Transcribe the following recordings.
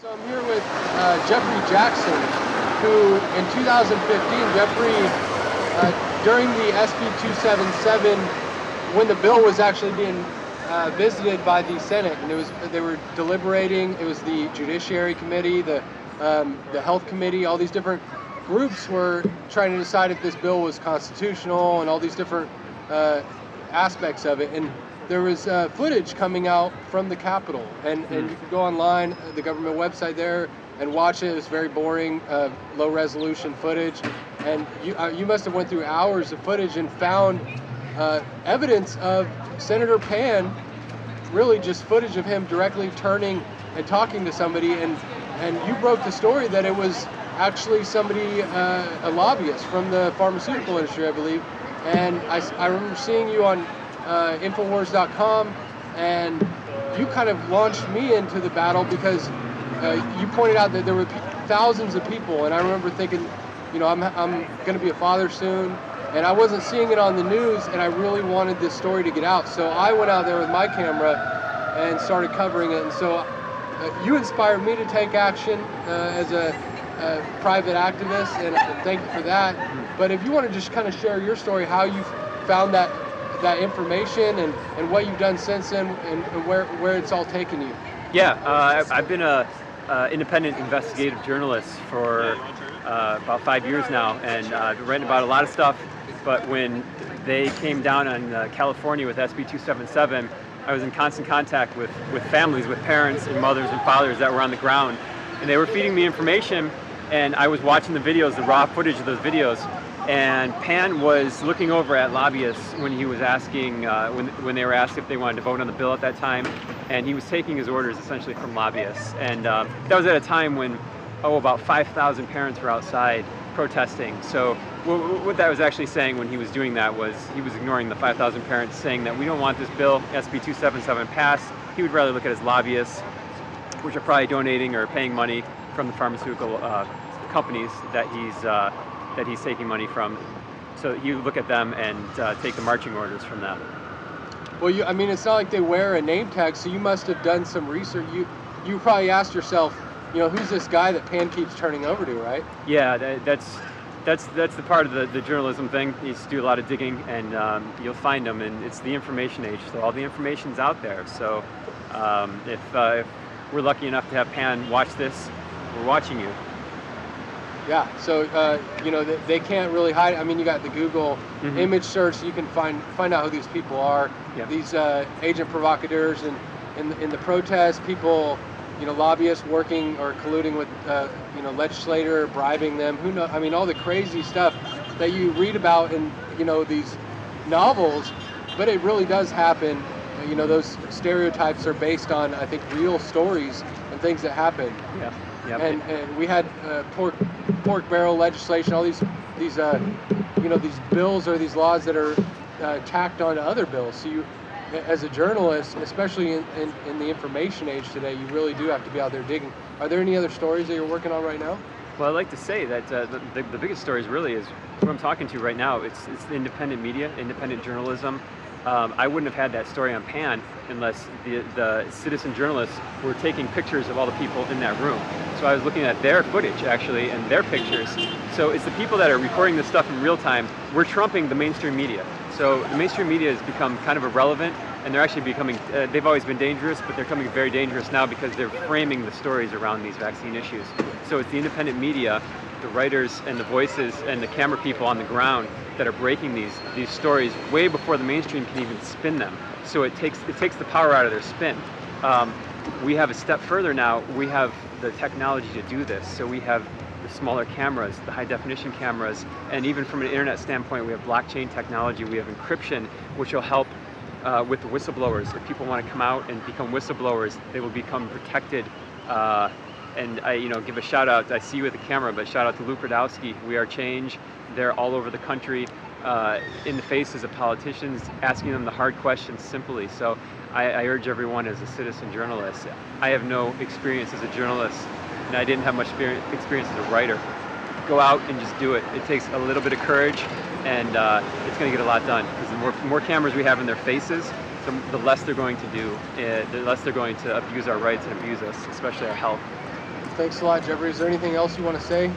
So I'm here with Jeffery Jaxon, who in 2015, Jeffrey, during the SB 277, when the bill was actually being visited by the Senate, and they were deliberating. It was the Judiciary Committee, the Health Committee, all these different groups were trying to decide if this bill was constitutional and all these different aspects of it. And there was footage coming out from the Capitol, and you could go online, the government website there, and watch it. It was very boring, low resolution footage, and you must have went through hours of footage and found evidence of Senator Pan, really just footage of him directly turning and talking to somebody, and you broke the story that it was actually somebody, a lobbyist from the pharmaceutical industry, I believe, and I remember seeing you on Infowars.com, and you kind of launched me into the battle because you pointed out that there were thousands of people, and I remember thinking, you know, I'm going to be a father soon, and I wasn't seeing it on the news, and I really wanted this story to get out. So I went out there with my camera and started covering it, and so you inspired me to take action as a private activist, and thank you for that. But if you want to just kind of share your story, how you found that information and what you've done since then, and where it's all taken you. Yeah, I've been a independent investigative journalist for about 5 years now, and I've been writing about a lot of stuff. But when they came down on California with SB 277, I was in constant contact with families, with parents and mothers and fathers that were on the ground, and they were feeding me information, and I was watching the videos, the raw footage of those videos. And Pan was looking over at lobbyists when he was asking, when they were asked if they wanted to vote on the bill at that time, and he was taking his orders essentially from lobbyists. And that was at a time when, about 5,000 parents were outside protesting. So what that was actually saying when he was doing that was he was ignoring the 5,000 parents saying that we don't want this bill, SB 277, passed. He would rather look at his lobbyists, which are probably donating or paying money from the pharmaceutical companies that he's taking money from. So you look at them and take the marching orders from them. Well, I mean, it's not like they wear a name tag, so you must have done some research. You probably asked yourself, you know, who's this guy that Pan keeps turning over to, right? Yeah, that's the part of the journalism thing. You just do a lot of digging, and you'll find them, and it's the information age, so all the information's out there. So if we're lucky enough to have Pan watch this, we're watching you. Yeah, so you know, they can't really hide. I mean, you got the Google image search, you can find out who these people are. Yep. These agent provocateurs, and in the protests, people, you know, lobbyists working or colluding with you know, legislator, bribing them. Who knows? I mean, all the crazy stuff that you read about in, you know, these novels, but it really does happen. You know, those stereotypes are based on, I think, real stories and things that happen. Yeah. Yep. And we had pork barrel legislation, all these you know, these bills or these laws that are tacked onto other bills. So you, as a journalist, especially in the information age today, you really do have to be out there digging. Are there any other stories that you're working on right now? Well, I'd like to say that the biggest stories really is who I'm talking to right now. It's independent media, independent journalism. I wouldn't have had that story on Pan unless the citizen journalists were taking pictures of all the people in that room. So I was looking at their footage, actually, and their pictures. So it's the people that are recording this stuff in real time. We're trumping the mainstream media. So the mainstream media has become kind of irrelevant, and they're actually becoming, they've always been dangerous, but they're becoming very dangerous now because they're framing the stories around these vaccine issues. So it's the independent media, the writers and the voices and the camera people on the ground that are breaking these stories way before the mainstream can even spin them. So it takes the power out of their spin. We have a step further now. We have the technology to do this. So we have the smaller cameras, the high definition cameras, and even from an internet standpoint, we have blockchain technology. We have encryption, which will help with the whistleblowers. If people want to come out and become whistleblowers, they will become protected. And I, you know, give a shout out. I see you with the camera, but shout out to Luke Radowski. We Are Change. They're all over the country, in the faces of politicians, asking them the hard questions simply. So I urge everyone as a citizen journalist. I have no experience as a journalist, and I didn't have much experience as a writer. Go out and just do it. It takes a little bit of courage, and it's going to get a lot done. Because the more cameras we have in their faces, the less they're going to do, the less they're going to abuse our rights and abuse us, especially our health. Thanks a lot, Jeffrey. Is there anything else you want to say?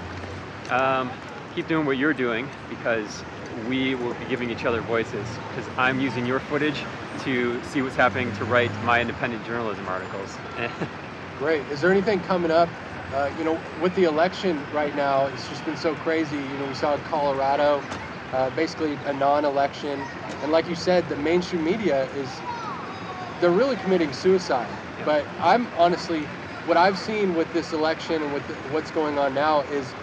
Keep doing what you're doing, because we will be giving each other voices, because I'm using your footage to see what's happening to write my independent journalism articles. Great. Is there anything coming up? With the election right now, it's just been so crazy. We saw Colorado, basically a non-election. And like you said, the mainstream media they're really committing suicide. Yeah. But I'm honestly, what I've seen with this election and with what's going on now is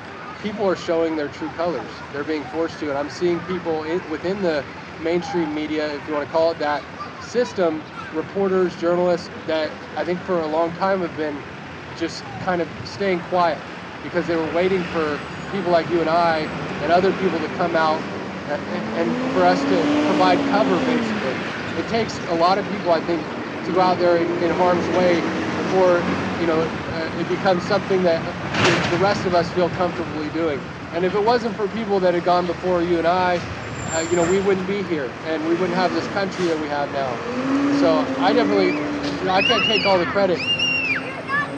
people are showing their true colors. They're being forced to, and I'm seeing people within the mainstream media, if you want to call it that, system, reporters, journalists, that I think for a long time have been just kind of staying quiet because they were waiting for people like you and I and other people to come out and for us to provide cover, basically. It takes a lot of people, I think, to go out there in harm's way before it becomes something that the rest of us feel comfortably doing. And if it wasn't for people that had gone before you and I, we wouldn't be here, and we wouldn't have this country that we have now. So I can't take all the credit.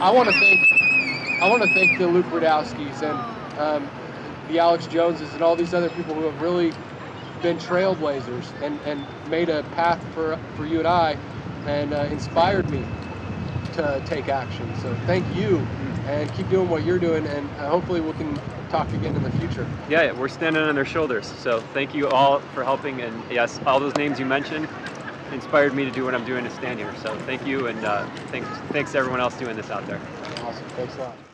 I want to thank the Luke Rudowskis and the Alex Joneses and all these other people who have really been trailblazers and made a path for you and I, and inspired me to take action. So thank you, and keep doing what you're doing, and hopefully we can talk again in the future. Yeah, we're standing on their shoulders. So thank you all for helping, and yes, all those names you mentioned inspired me to do what I'm doing to stand here. So thank you, and thanks to everyone else doing this out there. Awesome. Thanks a lot.